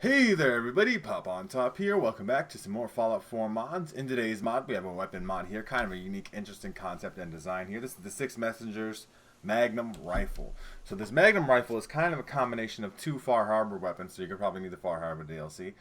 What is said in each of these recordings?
Hey there everybody, Pop on Top here. Welcome back to some more Fallout 4 mods. In today's mod, we have a weapon mod here, kind of a unique, interesting concept and design here. This is the 6 Messengers Magnum Rifle. So this Magnum Rifle is kind of a combination of two Far Harbor weapons, so you're going to probably need the Far Harbor DLC.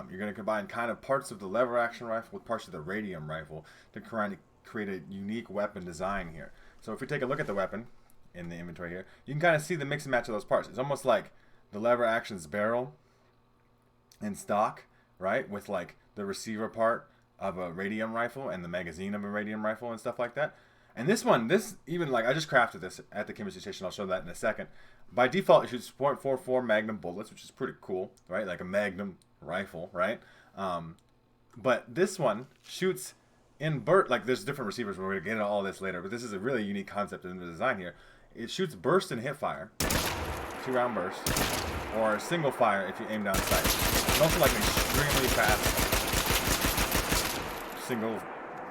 You're going to combine kind of parts of the lever action rifle with parts of the radium rifle to create a unique weapon design here. So if we take a look at the weapon in the inventory here, you can kind of see the mix and match of those parts. It's almost like the lever action's barrel in stock, right, with like the receiver part of a radium rifle and the magazine of a radium rifle and stuff like that. And this one, even like I just crafted this at the chemistry station. I'll show that in a second. By default, it shoots .44 Magnum bullets, which is pretty cool, right? Like a Magnum rifle, right? But this one shoots in burst. Like there's different receivers. We're gonna get into all this later, but this is a really unique concept in the design here. It shoots burst and hip fire, 2-round burst, or single fire if you aim down sight. And also like an extremely fast single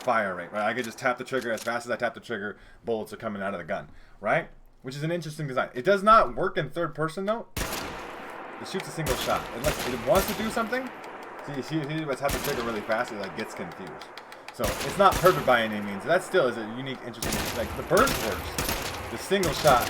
fire rate, right? I could just tap the trigger. As fast as I tap the trigger, bullets are coming out of the gun, right? Which is an interesting design. It does not work in third person though. It shoots a single shot. It wants to do something. See, if you tap the trigger really fast, it like gets confused. So it's not perfect by any means. That still is a unique, interesting. Like the burst works. The single shot,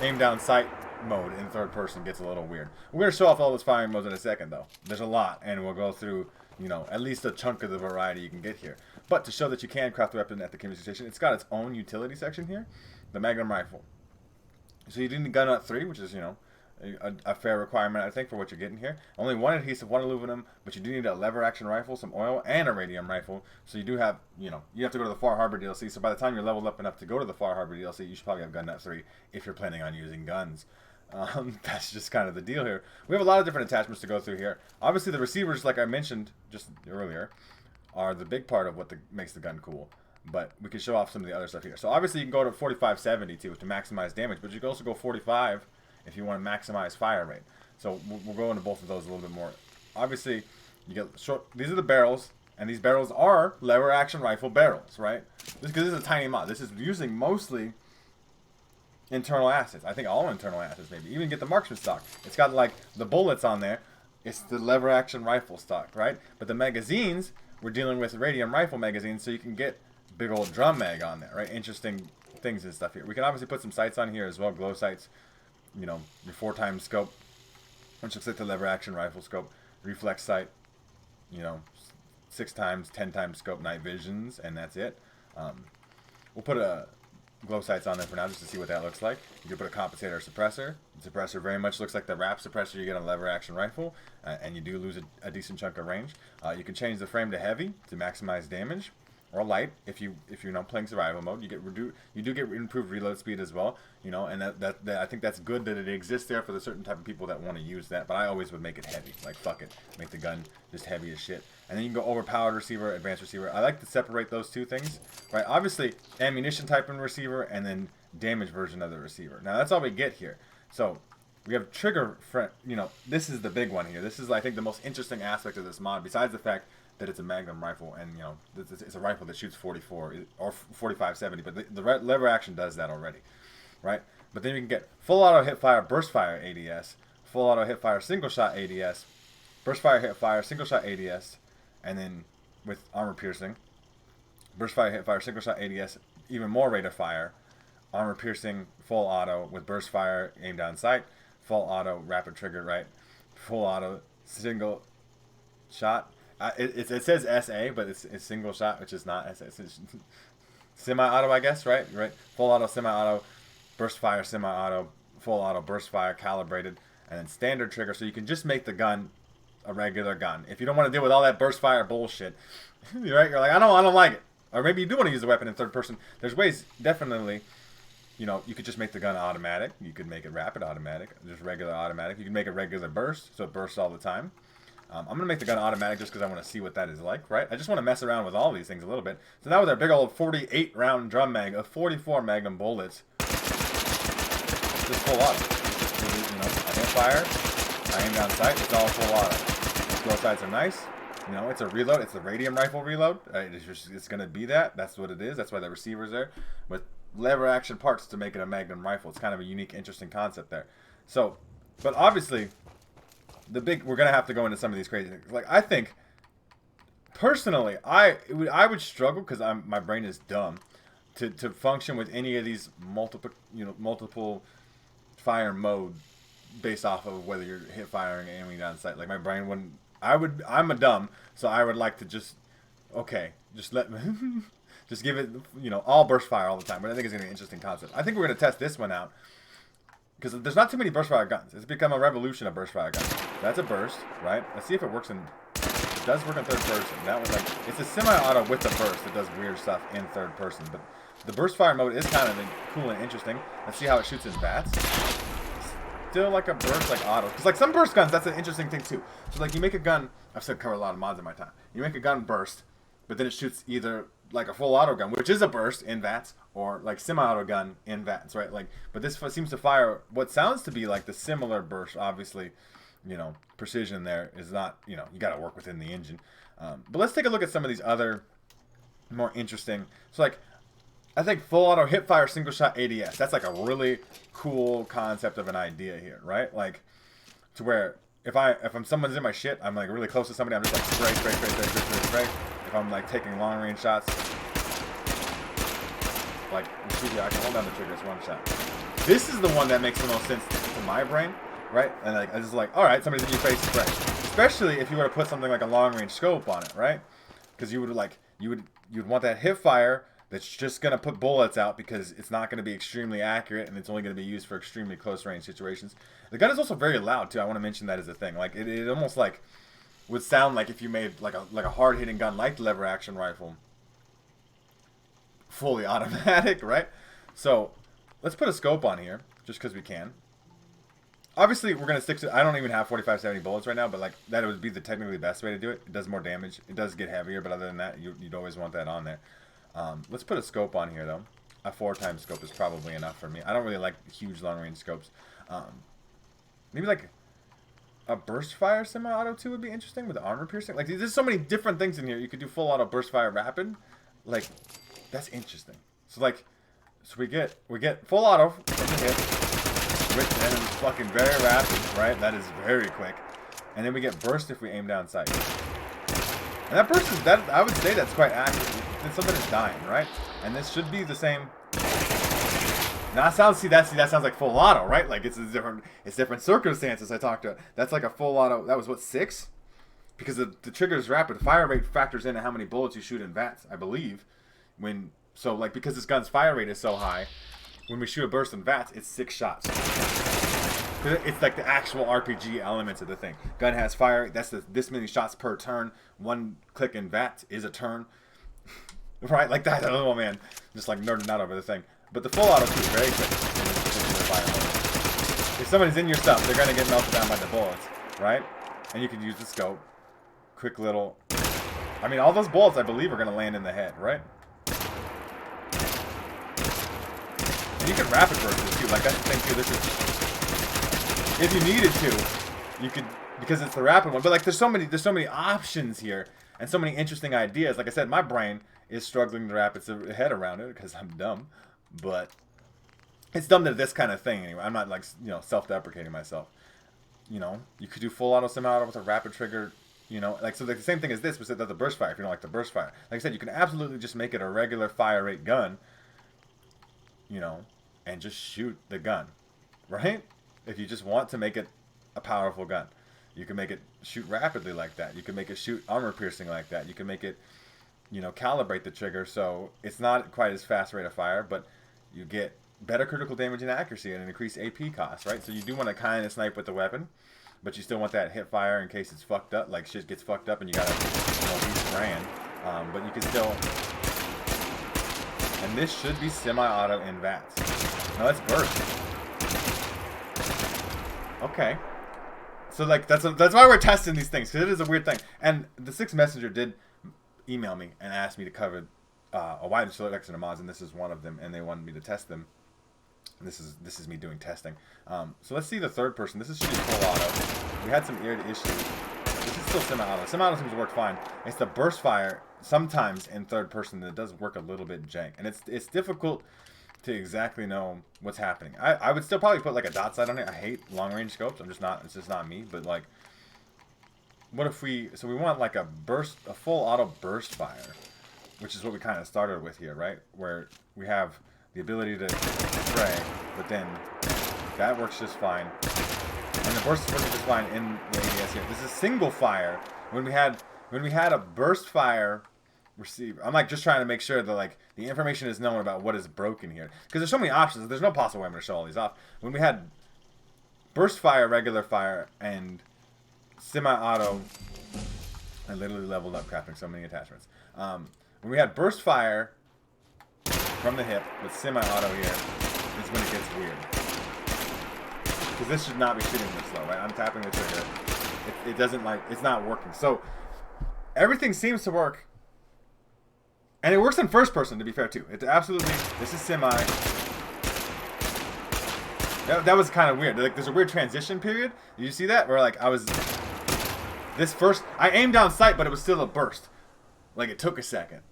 aim down sight mode in third person gets a little weird. We're going to show off all those firing modes in a second though. There's a lot, and we'll go through, you know, at least a chunk of the variety you can get here. But to show that you can craft the weapon at the chemistry station, it's got its own utility section here, the Magnum rifle. So you do need gun nut 3, which is, you know, a fair requirement, I think, for what you're getting here. Only one adhesive, one aluminum, but you do need a lever action rifle, some oil, and a radium rifle. So you do have, you know, you have to go to the Far Harbor DLC. So by the time you're leveled up enough to go to the Far Harbor DLC, you should probably have gun nut 3 if you're planning on using guns. That's just kind of the deal here. We have a lot of different attachments to go through here. Obviously, the receivers, like I mentioned just earlier, are the big part of what makes the gun cool. But we can show off some of the other stuff here. So obviously, you can go to 4570 too to maximize damage, but you can also go 45 if you want to maximize fire rate. So we'll go into both of those a little bit more. Obviously, you get short. These are the barrels, and these barrels are lever action rifle barrels, right? Because this is a tiny mod. This is using mostly internal acids. I think all internal acids, maybe. Even get the marksman stock. It's got like the bullets on there. It's the lever action rifle stock, right? But the magazines, we're dealing with radium rifle magazines, so you can get big old drum mag on there, right? Interesting things and stuff here. We can obviously put some sights on here as well, glow sights. You know, your 4x scope, which looks like the lever action rifle scope, reflex sight, you know, 6x, 10x scope, night visions, and that's it. We'll put a glow sights on there for now just to see what that looks like. You can put a compensator or suppressor. The suppressor very much looks like the wrap suppressor you get on a lever action rifle, and you do lose a decent chunk of range. You can change the frame to heavy to maximize damage, or light if you're not playing survival mode. You do get improved reload speed as well, you know, and that I think that's good that it exists there for the certain type of people that want to use that. But I always would make it heavy, like fuck it, make the gun just heavy as shit. And then you can go overpowered receiver, advanced receiver. I like to separate those two things, right? Obviously, ammunition type in receiver, and then damage version of the receiver. Now that's all we get here. So we have trigger, you know, this is the big one here. This is, I think, the most interesting aspect of this mod, besides the fact that it's a Magnum rifle, and you know, it's a rifle that shoots 44 or 45-70, but the lever action does that already, right? But then you can get full auto hip fire, burst fire ADS, full auto hip fire, single shot ADS, burst fire, hip fire, single shot ADS, and then with armor piercing, burst fire, hip fire, single shot ADS, even more rate of fire, armor piercing, full auto with burst fire, aim down sight, full auto rapid trigger, right? Full auto single shot. It says SA, but it's single shot, which is not SA. It's semi-auto, I guess, right? Right. Full auto, semi-auto, burst fire, semi-auto, full auto, burst fire, calibrated, and then standard trigger. So you can just make the gun a regular gun. If you don't want to deal with all that burst fire bullshit, right? You're like, I don't like it. Or maybe you do want to use the weapon in third person. There's ways, definitely. You know, you could just make the gun automatic. You could make it rapid automatic, just regular automatic. You can make it regular burst, so it bursts all the time. I'm going to make the gun automatic just because I want to see what that is like, right? I just want to mess around with all these things a little bit. So now with our big old 48 round drum mag of 44 Magnum bullets, just full auto. You know, I hit fire, I aim down sight, it's all full auto. These glow sights are nice. You know, it's a reload. It's the radium rifle reload. It's going to be that. That's what it is. That's why the receiver's there. With lever action parts to make it a Magnum rifle. It's kind of a unique, interesting concept there. So, but obviously, we're gonna have to go into some of these crazy things. Like I think personally, I would struggle because my brain is dumb to function with any of these multiple fire mode based off of whether you're hip firing or aiming down sight. Like my brain wouldn't. I'm a dumb, so I would like to just just let just give it all burst fire all the time. But I think it's gonna be an interesting concept. I think we're gonna test this one out because there's not too many burst fire guns. It's become a revolution of burst fire guns. That's a burst, right? Let's see if it works in. It does work in third person. That was it's a semi-auto with the burst that does weird stuff in third person. But the burst fire mode is kind of cool and interesting. Let's see how it shoots in VATS. Still like a burst like auto. Because like some burst guns, that's an interesting thing too. So like you make a gun, I've said covered a lot of mods in my time. You make a gun burst, but then it shoots either like a full auto gun, which is a burst in VATS, or like semi-auto gun in VATS, right? Like, but this seems to fire what sounds to be like the similar burst, obviously. Precision there is not, you got to work within the engine. But let's take a look at some of these other more interesting. So like, I think full auto hip fire single shot ADS. That's like a really cool concept of an idea here, right? Like, to where if someone's in my shit, I'm like really close to somebody, I'm just like spray. If I'm like taking long range shots, like I can hold down the trigger, it's one shot. This is the one that makes the most sense to my brain. Right? And like, I just like, all right, somebody's in your face, spray. Especially if you were to put something like a long range scope on it, right? Because you would want that hip fire that's just gonna put bullets out because it's not gonna be extremely accurate and it's only gonna be used for extremely close range situations. The gun is also very loud too. I want to mention that as a thing. Like it almost like would sound like if you made like a hard hitting gun like the lever action rifle, fully automatic, right? So let's put a scope on here just because we can. Obviously, we're going to stick to... I don't even have 45-70 bullets right now, but like that would be the technically best way to do it. It does more damage. It does get heavier, but other than that, you'd always want that on there. Let's put a scope on here, though. A 4x scope is probably enough for me. I don't really like huge long-range scopes. Maybe like a burst fire semi-auto, too, would be interesting with armor piercing. Like, there's so many different things in here. You could do full auto burst fire rapid. Like, that's interesting. So, like... So we get full auto from the hip, which then is fucking very rapid, right? That is very quick. And then we get burst if we aim down sight. And that burst is, that I would say that's quite accurate. It's something that's dying, right? And this should be the same. Now that sounds like full auto, right? Like it's different circumstances I talked to. That's like a full auto. That was what, 6? Because the trigger is rapid. Fire rate factors into how many bullets you shoot in VATS, I believe. So like because this gun's fire rate is so high, when we shoot a burst in VATS, it's 6 shots. It's like the actual RPG elements of the thing. Gun has fire. That's this many shots per turn. 1 click in VATS is a turn. Right? Like that. Oh man, just like nerding out over the thing. But the full auto too is very quick. If somebody's in your stuff, they're gonna get melted down by the bullets, right? And you can use the scope. Quick little. I mean, all those bullets I believe are gonna land in the head, right? And you can rapid burst this too. Like that's the thing too. This is, if you needed to, you could, because it's the rapid one. But like there's so many options here and so many interesting ideas. Like I said, my brain is struggling to wrap its head around it because I'm dumb. But it's dumb to this kind of thing anyway. I'm not like, self-deprecating myself. You could do full auto semi-auto with a rapid trigger. Like so like the same thing as this, but the burst fire if you don't like the burst fire. Like I said, you can absolutely just make it a regular fire rate gun. And just shoot the gun, right? If you just want to make it a powerful gun, you can make it shoot rapidly like that. You can make it shoot armor piercing like that. You can make it, calibrate the trigger so it's not quite as fast rate of fire, but you get better critical damage and accuracy and an increased AP cost, right? So you do want to kind of snipe with the weapon, but you still want that hip fire in case it's fucked up, like shit gets fucked up and you gotta use brand. But you can still. And this should be semi-auto in VATS. No, that's burst. Okay. So like that's why we're testing these things, because it is a weird thing. And the T6 Messenger did email me and asked me to cover a wide selection of mods, and this is one of them, and they wanted me to test them. And this is me doing testing. So let's see the third person. This is shooting full auto. We had some ear issues. This is still semi-auto. Semi-auto seems to work fine. It's the burst fire sometimes in third person that does work a little bit jank, and it's difficult to exactly know what's happening. I would still probably put like a dot sight on it. I hate long range scopes. It's just not me. But like, what if we... So we want like a full auto burst fire, which is what we kind of started with here, right? Where we have the ability to spray, but then that works just fine. And the burst is working just fine in the ADS here. This is single fire. When we had a burst fire receiver, I'm like just trying to make sure that like the information is known about what is broken here, because there's so many options. There's no possible way I'm going to show all these off. When we had burst fire, regular fire, and semi-auto, I literally leveled up crafting so many attachments. When we had burst fire from the hip with semi-auto here, is when it gets weird. Because this should not be shooting this low, right? I'm tapping the trigger. It doesn't like, it's not working. So everything seems to work. And it works in first person, to be fair, too. It absolutely, this is semi. That was kind of weird. Like, there's a weird transition period. Did you see that? Where like I aimed down sight, but it was still a burst. Like it took a second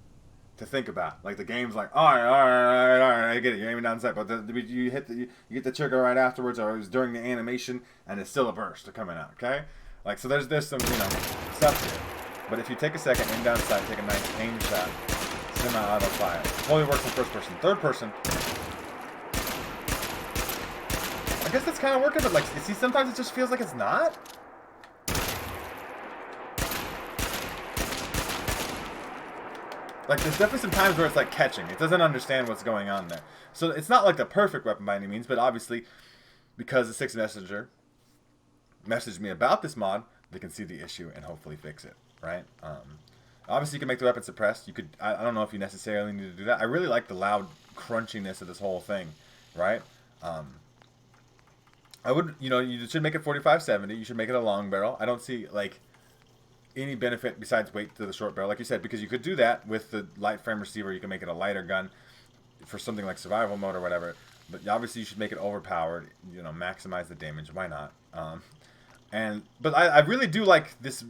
to think about. Like the game's like, all right, I get it. You're aiming down sight, but you get the trigger right afterwards, or it was during the animation, and it's still a burst coming out. Okay, like so there's some stuff here. But if you take a second, aim down sight, take a nice aim shot, semi-auto fire. Only works in first person. Third person, I guess that's kind of working, but like, see, sometimes it just feels like it's not. Like, there's definitely some times where it's like catching. It doesn't understand what's going on there. So it's not like the perfect weapon by any means, but obviously, because the T6 Messenger messaged me about this mod, they can see the issue and hopefully fix it, right? Obviously, you can make the weapon suppressed. You could, I don't know if you necessarily need to do that. I really like the loud crunchiness of this whole thing, right? I would, you should make it 45-70. You should make it a long barrel. I don't see, like, any benefit besides weight to the short barrel, like you said, because you could do that with the light frame receiver. You can make it a lighter gun for something like survival mode or whatever. But obviously, you should make it overpowered. Maximize the damage. Why not? But I really do like this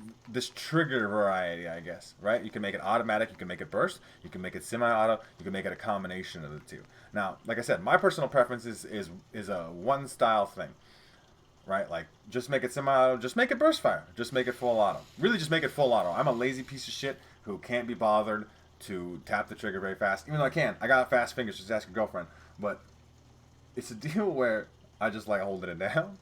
trigger variety, I guess. Right? You can make it automatic. You can make it burst. You can make it semi-auto. You can make it a combination of the two. Now, like I said, my personal preference is a one style thing. Right, like just make it semi-auto, just make it burst fire, just make it full auto. Really, just make it full auto. I'm a lazy piece of shit who can't be bothered to tap the trigger very fast, even though I can. I got fast fingers, just ask your girlfriend. But it's a deal where I just like holding it down.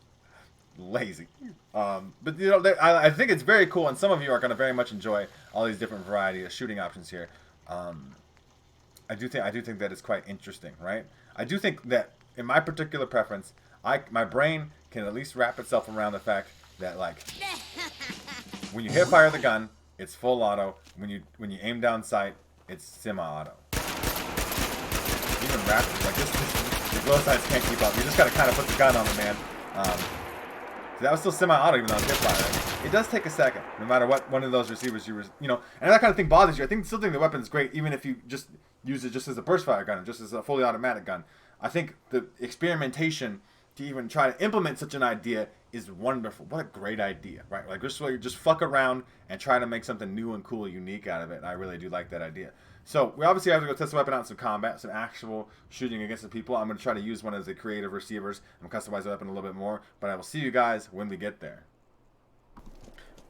Lazy. But I think it's very cool, and some of you are going to very much enjoy all these different variety of shooting options here. I do think that it's quite interesting, right? I do think that in my particular preference, my brain can at least wrap itself around the fact that like when you hit fire the gun, it's full auto. When you aim down sight, it's semi-auto. Even rapid, like this the glow sights can't keep up. You just gotta kind of put the gun on the man. That was still semi-auto even though it was hip fire. It does take a second, no matter what one of those receivers and that kind of thing bothers you. I still think the weapon is great, even if you just use it just as a burst fire gun, or just as a fully automatic gun. I think the experimentation to even try to implement such an idea is wonderful. What a great idea, right? Like just fuck around and try to make something new and cool, unique out of it. And I really do like that idea. So we obviously have to go test the weapon out in some combat, some actual shooting against the people. I'm going to try to use one of the creative receivers and customize the weapon a little bit more. But I will see you guys when we get there.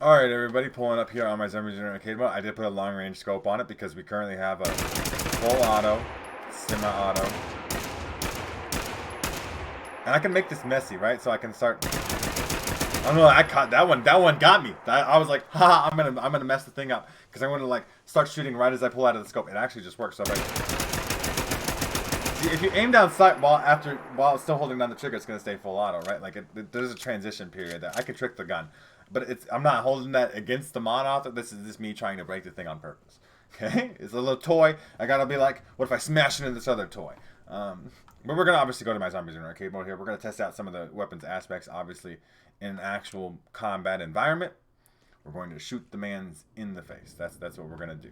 Alright everybody, pulling up here on my Zombies in Arcade mode. I did put a long range scope on it because we currently have a full auto, semi-auto. And I can make this messy, right? So I can start. I don't know. I caught that one. That one got me. I was like, ha! I'm gonna mess the thing up because I want to like start shooting right as I pull out of the scope. It actually just works. So see, if you aim down sight while it's still holding down the trigger, it's gonna stay full auto, right? Like there's a transition period there. I can trick the gun, but I'm not holding that against the mod author. This is just me trying to break the thing on purpose. Okay, it's a little toy. I gotta be like, what if I smash it into this other toy? But we're going to obviously go to my Zombies in Arcade mode here. We're going to test out some of the weapons aspects, obviously, in an actual combat environment. We're going to shoot the mans in the face. That's what we're going to do.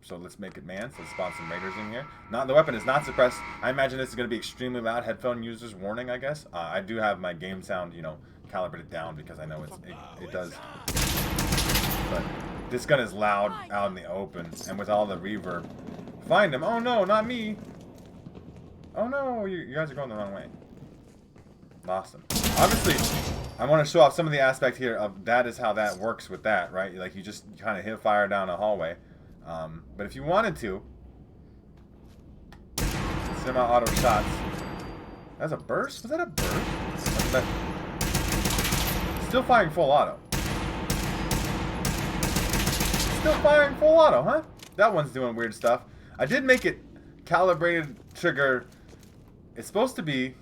So let's make it man. So let's spawn some raiders in here. The weapon is not suppressed. I imagine this is going to be extremely loud. Headphone users warning, I guess. I do have my game sound, calibrated down because I know it does. But this gun is loud out in the open, and with all the reverb. Find him. Oh no, not me. Oh no, you guys are going the wrong way. Lost him. Obviously, I want to show off some of the aspect here of that is how that works with that, right? Like you just kind of hit fire down a hallway. But if you wanted to, semi-auto shots. That's a burst? Was that a burst? Still firing full auto. Still firing full auto, huh? That one's doing weird stuff. I did make it calibrated trigger. It's supposed to be.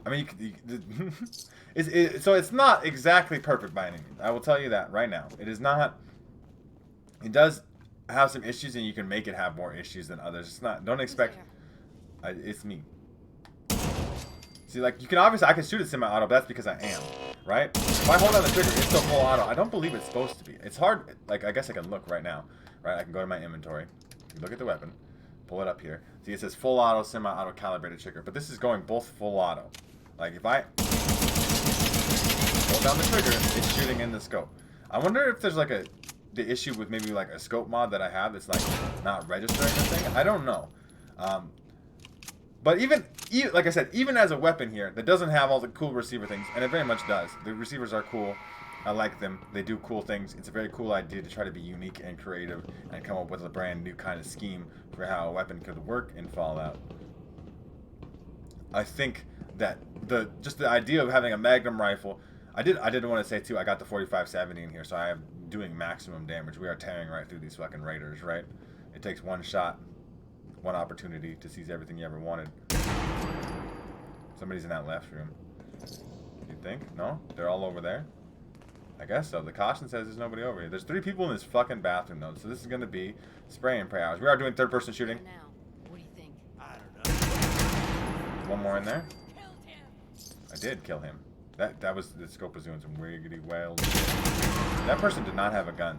I mean, so it's not exactly perfect by any means. I will tell you that right now. It is not. It does have some issues, and you can make it have more issues than others. It's not. Don't expect. It's me. See, like you can obviously, I can shoot it semi-auto, but that's because I am, right? If I hold down the trigger, it's still full auto. I don't believe it's supposed to be. It's hard. Like I guess I can look right now, right? I can go to my inventory, look at the weapon, pull it up here. See, it says full auto, semi-auto, calibrated trigger, but this is going both full auto. Like if I hold down the trigger, it's shooting in the scope. I wonder if there's like the issue with maybe like a scope mod that I have that's like not registering the thing. I don't know. But even like I said, even as a weapon here that doesn't have all the cool receiver things, and it very much does. The receivers are cool. I like them. They do cool things. It's a very cool idea to try to be unique and creative and come up with a brand new kind of scheme for how a weapon could work in Fallout. I think that just the idea of having a Magnum rifle, I didn't want to say too, I got the 4570 in here, so I am doing maximum damage. We are tearing right through these fucking raiders, right? It takes one shot, one opportunity to seize everything you ever wanted. Somebody's in that left room. You think? No? They're all over there? I guess so. The caution says there's nobody over here. There's 3 people in this fucking bathroom though, so this is gonna be spray and pray hours. We are doing third-person shooting. What do you think? I don't know. One more in there. I did kill him. That was the scope was doing some wiggity wild. That person did not have a gun.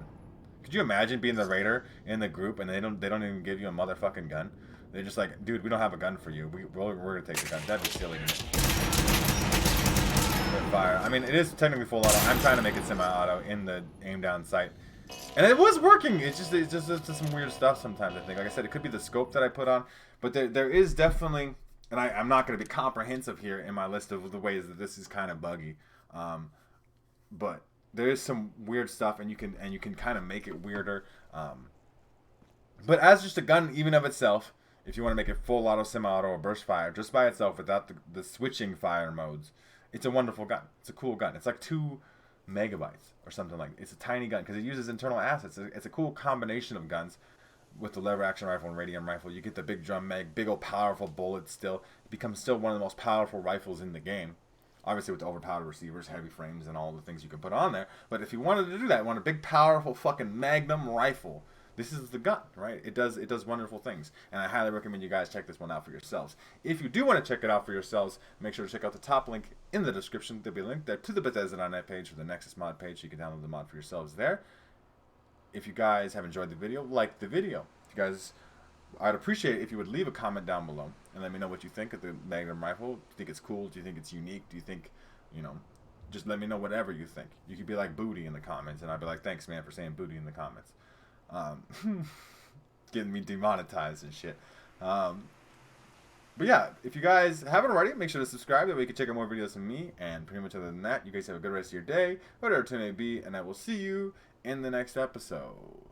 Could you imagine being the raider in the group and they don't even give you a motherfucking gun? They're just like, dude, we don't have a gun for you. We're gonna take the gun. That'd be silly to me. Fire. I mean, it is technically full auto. I'm trying to make it semi-auto in the aim down sight, and it was working. It's just some weird stuff sometimes. I think, like I said, it could be the scope that I put on, but there is definitely, and I'm not going to be comprehensive here in my list of the ways that this is kind of buggy, but there is some weird stuff, and you can kind of make it weirder. But as just a gun, even of itself, if you want to make it full auto, semi-auto, or burst fire, just by itself without the switching fire modes. It's a wonderful gun. It's a cool gun. It's like 2 megabytes or something like that. It's a tiny gun because it uses internal assets. It's a cool combination of guns with the lever action rifle and radium rifle. You get the big drum mag, big old powerful bullets still. It becomes still one of the most powerful rifles in the game. Obviously with the overpowered receivers, heavy frames, and all the things you can put on there. But if you wanted to do that, you want a big powerful fucking Magnum rifle. This is the gun, right? It does wonderful things, and I highly recommend you guys check this one out for yourselves. If you do want to check it out for yourselves, make sure to check out the top link in the description. There'll be a link there to the Bethesda.net page for the Nexus mod page, so you can download the mod for yourselves there. If you guys have enjoyed the video, like the video. If you guys, I'd appreciate it if you would leave a comment down below and let me know what you think of the Magnum rifle. Do you think it's cool? Do you think it's unique? Do you think, just let me know whatever you think. You could be like booty in the comments, and I'd be like, thanks, man, for saying booty in the comments. Getting me demonetized and shit. But yeah, if you guys haven't already, make sure to subscribe. That way you can check out more videos from me. And pretty much other than that, you guys have a good rest of your day, whatever it may be. And I will see you in the next episode.